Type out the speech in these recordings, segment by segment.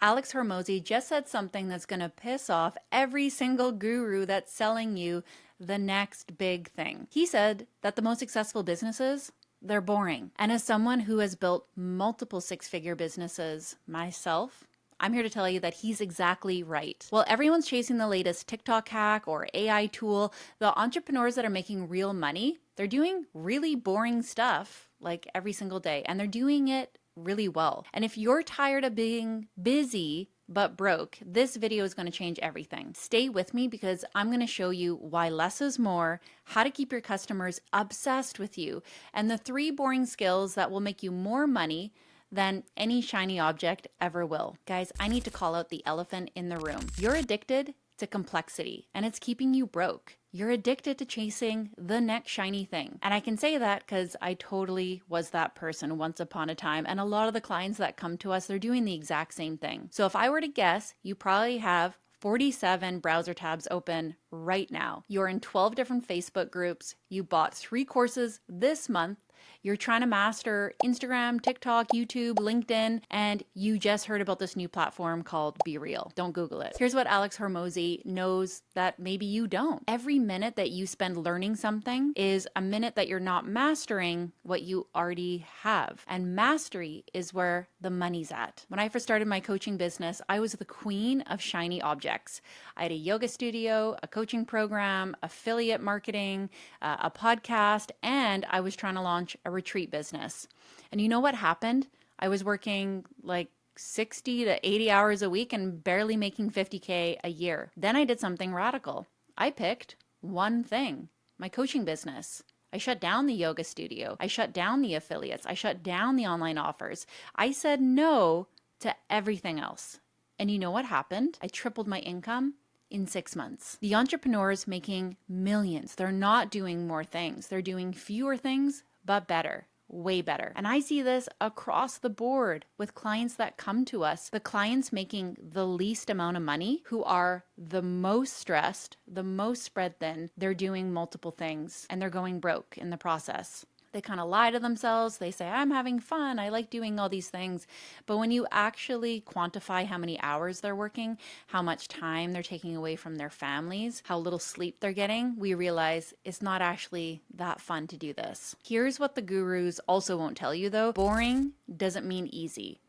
Alex Hormozy just said something that's going to piss off every single guru that's selling you the next big thing. He said that the most successful businesses, they're boring. And as someone who has built multiple six-figure businesses myself, I'm here to tell you that he's exactly right. While everyone's chasing the latest TikTok hack or AI tool, the entrepreneurs that are making real money, they're doing really boring stuff like every single day, and they're doing it really well. And if you're tired of being busy but broke, this video is going to change everything. Stay with me because I'm going to show you why less is more, how to keep your customers obsessed with you, and the 3 boring skills that will make you more money than any shiny object ever will. Guys, I need to call out the elephant in the room. You're addicted to complexity and it's keeping you broke. You're addicted to chasing the next shiny thing. And I can say that because I totally was that person once upon a time. And a lot of the clients that come to us, they're doing the exact same thing. So if I were to guess, you probably have 47 browser tabs open right now. You're in 12 different Facebook groups. You bought 3 courses this month. You're trying to master Instagram, TikTok, YouTube, LinkedIn, and you just heard about this new platform called Be Real. Don't Google it. Here's what Alex Hormozy knows that maybe you don't. Every minute that you spend learning something is a minute that you're not mastering what you already have. And mastery is where the money's at. When I first started my coaching business, I was the queen of shiny objects. I had a yoga studio, a coaching program, affiliate marketing, a podcast, and I was trying to launch a retreat business. And you know what happened? I was working like 60 to 80 hours a week and barely making 50K a year. Then I did something radical. I picked one thing, my coaching business. I shut down the yoga studio. I shut down the affiliates. I shut down the online offers. I said no to everything else. And you know what happened? I tripled my income in 6 months. The entrepreneurs making millions, they're not doing more things. They're doing fewer things, but better, way better. And I see this across the board with clients that come to us. The clients making the least amount of money, who are the most stressed, the most spread thin, they're doing multiple things and they're going broke in the process. They kind of lie to themselves. They say, I'm having fun. I like doing all these things. But when you actually quantify how many hours they're working, how much time they're taking away from their families, how little sleep they're getting, we realize it's not actually that fun to do this. Here's what the gurus also won't tell you though. Boring doesn't mean easy.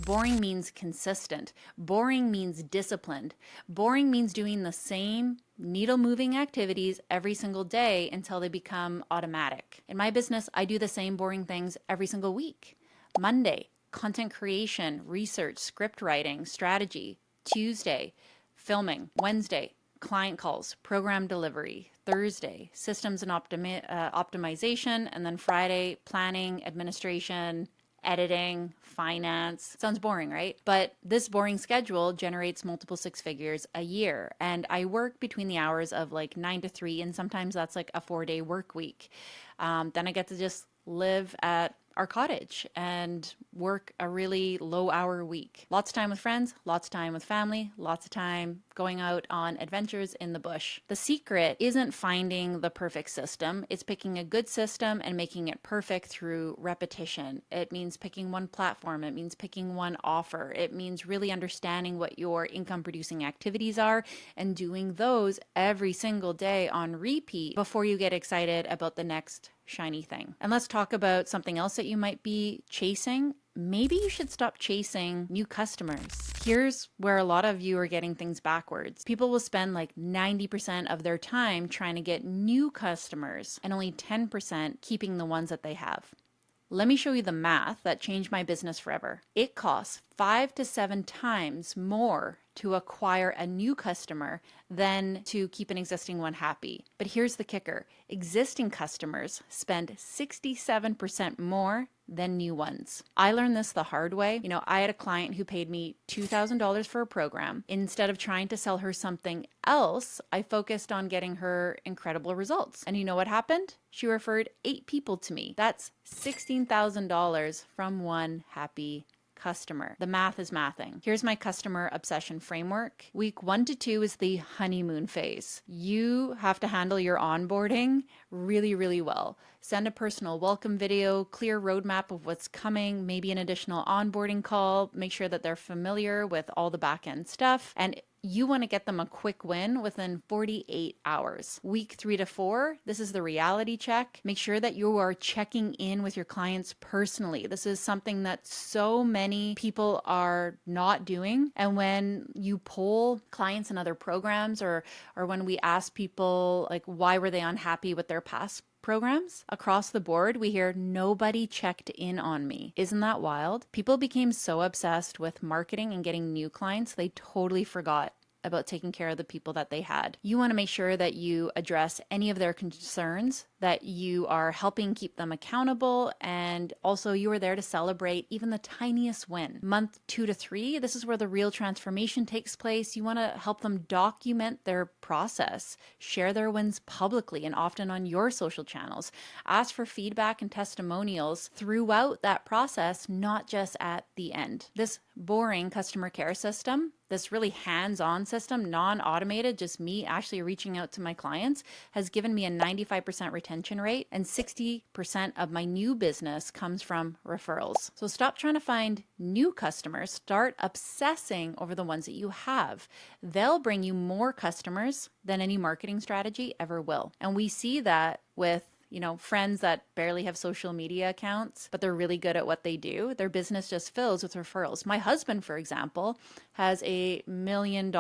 Boring means consistent. Boring means disciplined. Boring means doing the same needle moving activities every single day until they become automatic. In my business, I do the same boring things every single week. Monday, content creation, research, script writing, strategy. Tuesday, filming. Wednesday, client calls, program delivery. Thursday, systems and optimization. And then Friday, planning, administration, editing, finance. Sounds boring, right? But this boring schedule generates multiple 6 figures a year. And I work between the hours of like 9 to 3, and sometimes that's like a 4-day work week. Then I get to just live at our cottage and work a really low hour week. Lots of time with friends, lots of time with family, lots of time going out on adventures in the bush. The secret isn't finding the perfect system. It's picking a good system and making it perfect through repetition. It means picking one platform. It means picking one offer. It means really understanding what your income producing activities are and doing those every single day on repeat before you get excited about the next shiny thing. And let's talk about something else that you might be chasing. Maybe you should stop chasing new customers. Here's where a lot of you are getting things backwards. People will spend like 90% of their time trying to get new customers and only 10% keeping the ones that they have. Let me show you the math that changed my business forever. It costs 5 to 7 times more to acquire a new customer than to keep an existing one happy. But here's the kicker. Existing customers spend 67% more than new ones. I learned this the hard way. You know, I had a client who paid me $2,000 for a program. Instead of trying to sell her something else, I focused on getting her incredible results. And you know what happened? She referred 8 people to me. That's $16,000 from one happy customer. The math is mathing. Here's my customer obsession framework. Week 1 to 2 is the honeymoon phase. You have to handle your onboarding really, really well. Send a personal welcome video, clear roadmap of what's coming, maybe an additional onboarding call, make sure that they're familiar with all the back end stuff, and you want to get them a quick win within 48 hours. Week 3 to 4, this is the reality check. Make sure that you are checking in with your clients personally. This is something that so many people are not doing. And when you poll clients in other programs, or when we ask people like why were they unhappy with their past programs, across the board, we hear nobody checked in on me. Isn't that wild? People became so obsessed with marketing and getting new clients, they totally forgot about taking care of the people that they had. You want to make sure that you address any of their concerns, that you are helping keep them accountable, and also you are there to celebrate even the tiniest win. Month 2 to 3, this is where the real transformation takes place. You want to help them document their process, share their wins publicly and often on your social channels. Ask for feedback and testimonials throughout that process, not just at the end. This boring customer care system, this really hands-on system, non-automated, just me actually reaching out to my clients, has given me a 95% retention rate, and 60% of my new business comes from referrals. So stop trying to find new customers, start obsessing over the ones that you have. They'll bring you more customers than any marketing strategy ever will. And we see that with friends that barely have social media accounts, but they're really good at what they do. Their business just fills with referrals. My husband, for example, has a $1 million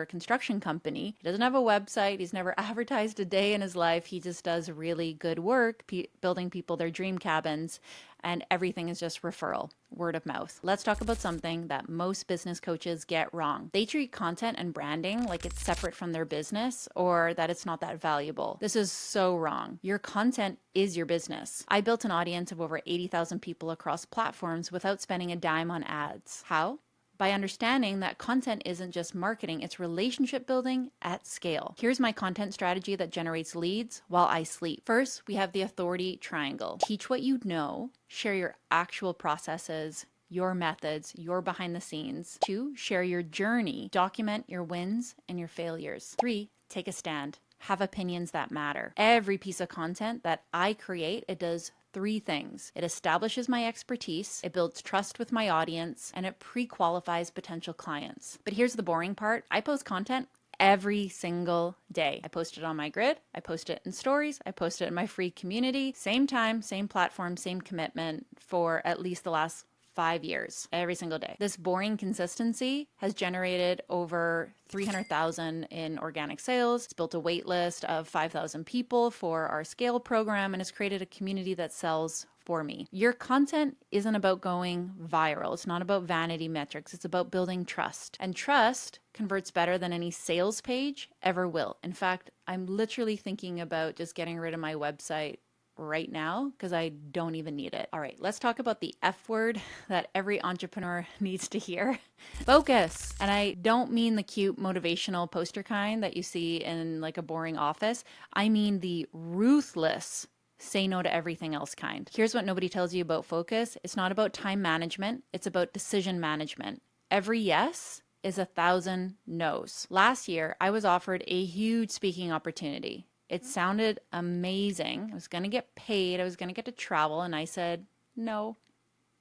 construction company. He doesn't have a website. He's never advertised a day in his life. He just does really good work, building people their dream cabins, and everything is just referral, word of mouth. Let's talk about something that most business coaches get wrong. They treat content and branding like it's separate from their business, or that it's not that valuable. This is so wrong. Your content is your business. I built an audience of over 80,000 people across platforms without spending a dime on ads. How? By understanding that content isn't just marketing, it's relationship building at scale. Here's my content strategy that generates leads while I sleep. First, we have the authority triangle. Teach what you know, share your actual processes, your methods, your behind the scenes. 2, share your journey, document your wins and your failures. 3, take a stand. Have opinions that matter. Every piece of content that I create, it does 3 things. It establishes my expertise, it builds trust with my audience, and it pre-qualifies potential clients. But here's the boring part. I post content every single day. I post it on my grid, I post it in stories, I post it in my free community. Same time, same platform, same commitment for at least the last 5 years, every single day. This boring consistency has generated over 300,000 in organic sales. It's built a wait list of 5,000 people for our scale program, and has created a community that sells for me. Your content isn't about going viral. It's not about vanity metrics. It's about building trust. And trust converts better than any sales page ever will. In fact, I'm literally thinking about just getting rid of my website right now because I don't even need it. All right, let's talk about the F word that every entrepreneur needs to hear. Focus. And I don't mean the cute motivational poster kind that you see in like a boring office. I mean the ruthless say no to everything else kind. Here's what nobody tells you about focus. It's not about time management. It's about decision management. Every yes is 1,000 no's. Last year, I was offered a huge speaking opportunity. It sounded amazing. I was going to get paid. I was going to get to travel. And I said, no,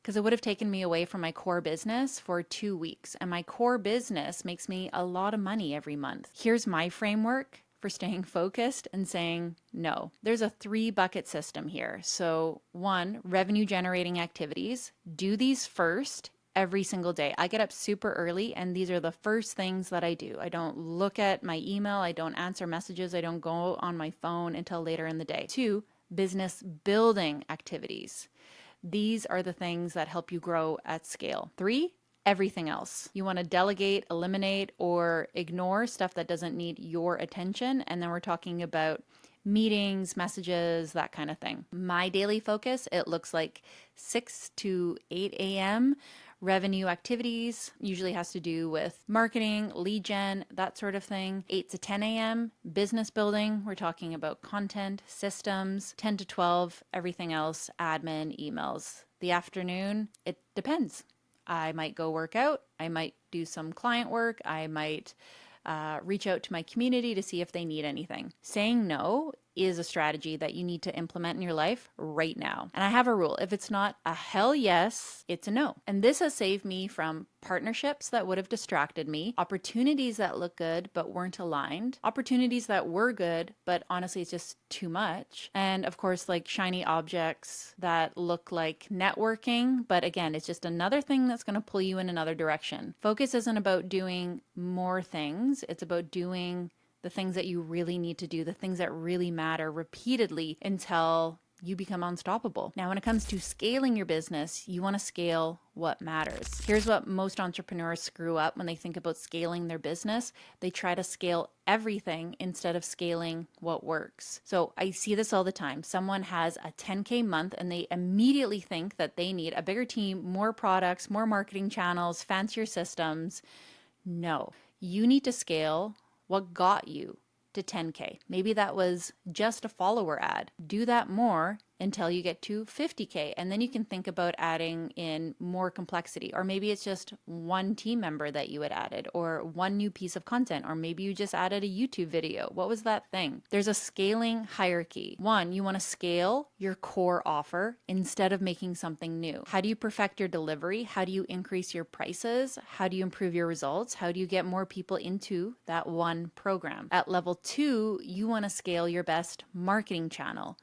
because it would have taken me away from my core business for 2 weeks. And my core business makes me a lot of money every month. Here's my framework for staying focused and saying no. There's a 3-bucket system here. So 1, revenue generating activities. Do these first every single day. I get up super early and these are the first things that I do. I don't look at my email. I don't answer messages. I don't go on my phone until later in the day. 2, business building activities. These are the things that help you grow at scale. 3, everything else. You want to delegate, eliminate, or ignore stuff that doesn't need your attention. And then we're talking about meetings, messages, that kind of thing. My daily focus, it looks like 6 to 8 a.m. Revenue activities usually has to do with marketing, lead gen, that sort of thing. 8 to 10 a.m. business building. We're talking about content, systems. 10 to 12, everything else, admin, emails. The afternoon, it depends. I might go work out. I might do some client work. I might reach out to my community to see if they need anything. Saying no is a strategy that you need to implement in your life right now. And I have a rule. If it's not a hell yes, it's a no. And this has saved me from partnerships that would have distracted me, opportunities that look good but weren't aligned, opportunities that were good but honestly it's just too much, and of course like shiny objects that look like networking, but again it's just another thing that's going to pull you in another direction. Focus isn't about doing more things, it's about doing the things that you really need to do, the things that really matter repeatedly until you become unstoppable. Now, when it comes to scaling your business, you want to scale what matters. Here's what most entrepreneurs screw up when they think about scaling their business. They try to scale everything instead of scaling what works. So I see this all the time. Someone has a 10K month and they immediately think that they need a bigger team, more products, more marketing channels, fancier systems. No, you need to scale what got you to 10K. Maybe that was just a follower ad. Do that more until you get to 50K. And then you can think about adding in more complexity. Or maybe it's just one team member that you had added, or one new piece of content, or maybe you just added a YouTube video. What was that thing? There's a scaling hierarchy. One, you want to scale your core offer instead of making something new. How do you perfect your delivery? How do you increase your prices? How do you improve your results? How do you get more people into that one program? At level 2, you want to scale your best marketing channel.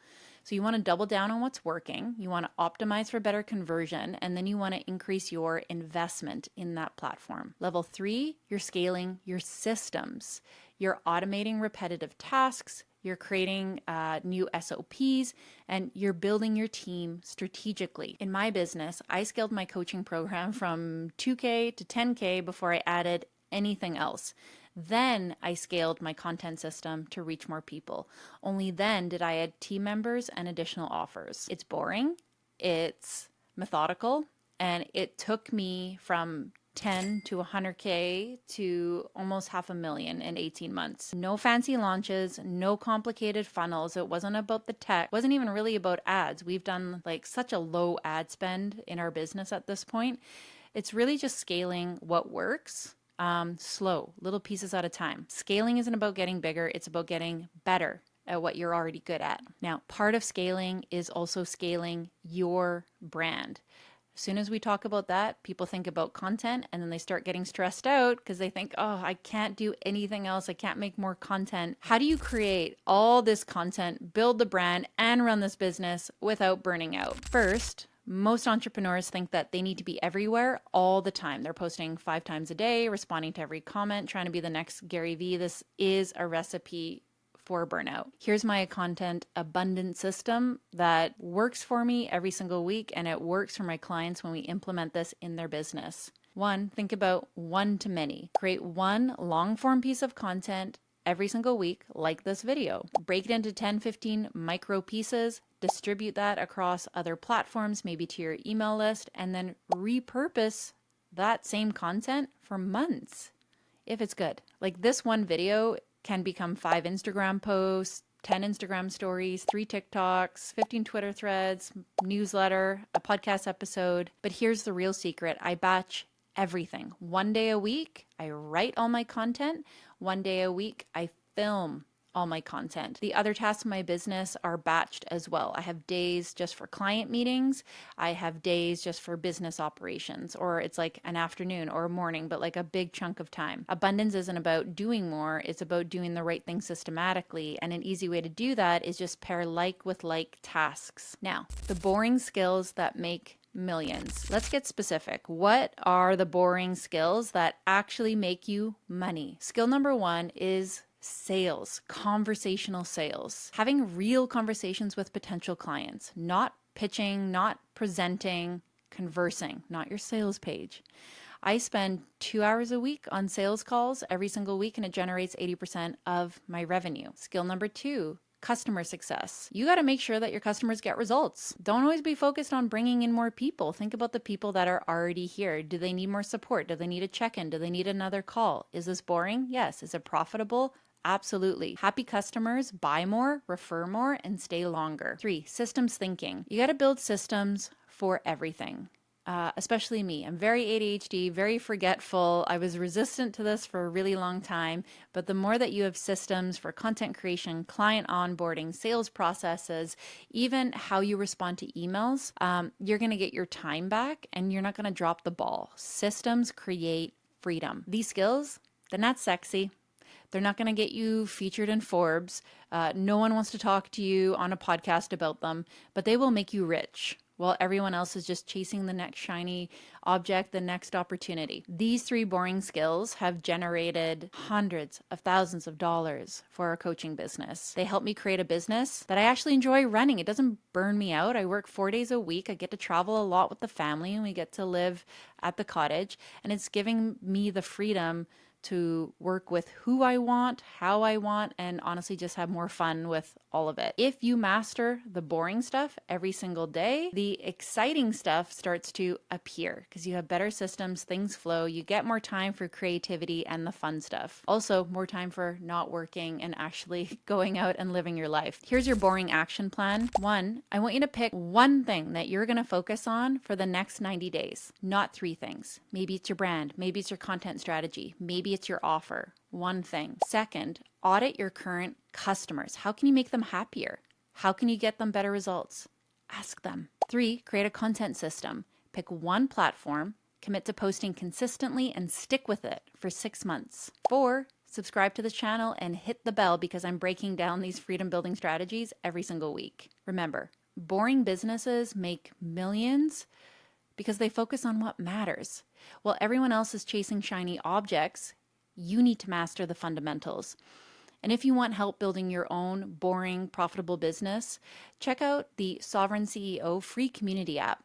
So you want to double down on what's working, you want to optimize for better conversion, and then you want to increase your investment in that platform. Level 3, you're scaling your systems. You're automating repetitive tasks, you're creating new SOPs, and you're building your team strategically. In my business, I scaled my coaching program from 2K to 10K before I added anything else. Then I scaled my content system to reach more people. Only then did I add team members and additional offers. It's boring, it's methodical, and it took me from 10 to 100K to almost 500,000 in 18 months. No fancy launches, no complicated funnels. It wasn't about the tech. It wasn't even really about ads. We've done like such a low ad spend in our business at this point. It's really just scaling what works. Slow, little pieces at a time. Scaling isn't about getting bigger, it's about getting better at what you're already good at. Now, part of scaling is also scaling your brand. As soon as we talk about that, people think about content and then they start getting stressed out because they think, oh, I can't do anything else. I can't make more content. How do you create all this content, build the brand, and run this business without burning out? First, most entrepreneurs think that they need to be everywhere all the time. They're posting 5 times a day, responding to every comment, trying to be the next Gary Vee. This is a recipe for burnout. Here's my content abundance system that works for me every single week, and it works for my clients when we implement this in their business. 1, think about one to many. Create one long form piece of content every single week, like this video. Break it into 10, 15 micro pieces, distribute that across other platforms, maybe to your email list, and then repurpose that same content for months if it's good. Like this one video can become 5 Instagram posts, 10 Instagram stories, 3 TikToks, 15 Twitter threads, newsletter, a podcast episode. But here's the real secret. I batch everything. 1 day a week, I write all my content. 1 day a week, I film all my content. The other tasks in my business are batched as well. I have days just for client meetings. I have days just for business operations, or it's like an afternoon or a morning, but like a big chunk of time. Abundance isn't about doing more. It's about doing the right thing systematically. And an easy way to do that is just pair like with like tasks. Now, the boring skills that make millions. Let's get specific. What are the boring skills that actually make you money? Skill number 1 is sales, conversational sales. Having real conversations with potential clients, not pitching, not presenting, conversing, not your sales page. I spend 2 hours a week on sales calls every single week, and it generates 80% of my revenue. Skill number 2, customer success. You got to make sure that your customers get results. Don't always be focused on bringing in more people. Think about the people that are already here. Do they need more support? Do they need a check-in? Do they need another call? Is this boring? Yes. Is it profitable? Absolutely. Happy customers buy more, refer more, and stay longer. 3, systems thinking. You got to build systems for everything. especially me. I'm very ADHD, very forgetful. I was resistant to this for a really long time, but the more that you have systems for content creation, client onboarding, sales processes, even how you respond to emails, you're going to get your time back and you're not going to drop the ball. Systems create freedom. These skills, they're not sexy. They're not going to get you featured in Forbes. No one wants to talk to you on a podcast about them, but they will make you rich while everyone else is just chasing the next shiny object, the next opportunity. These 3 boring skills have generated hundreds of thousands of dollars for our coaching business. They help me create a business that I actually enjoy running. It doesn't burn me out. I work 4 days a week. I get to travel a lot with the family and we get to live at the cottage. And it's giving me the freedom to work with who I want, how I want, and honestly just have more fun with all of it. If you master the boring stuff every single day, the exciting stuff starts to appear because you have better systems, things flow, you get more time for creativity and the fun stuff. Also, more time for not working and actually going out and living your life. Here's your boring action plan. 1, I want you to pick one thing that you're going to focus on for the next 90 days, not 3 things. Maybe it's your brand, maybe it's your content strategy, maybe it's your offer. One thing. 2nd, audit your current customers. How can you make them happier? How can you get them better results? Ask them. 3, create a content system. Pick one platform, commit to posting consistently and stick with it for 6 months. 4, subscribe to the channel and hit the bell because I'm breaking down these freedom building strategies every single week. Remember, boring businesses make millions because they focus on what matters. While everyone else is chasing shiny objects, you need to master the fundamentals. And if you want help building your own boring, profitable business, check out the Sovereign CEO free community app.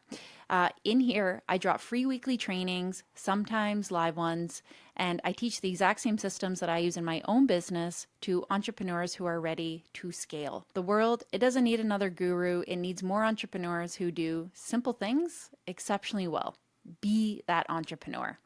In here, I drop free weekly trainings, sometimes live ones, and I teach the exact same systems that I use in my own business to entrepreneurs who are ready to scale. The world, it doesn't need another guru. It needs more entrepreneurs who do simple things exceptionally well. Be that entrepreneur.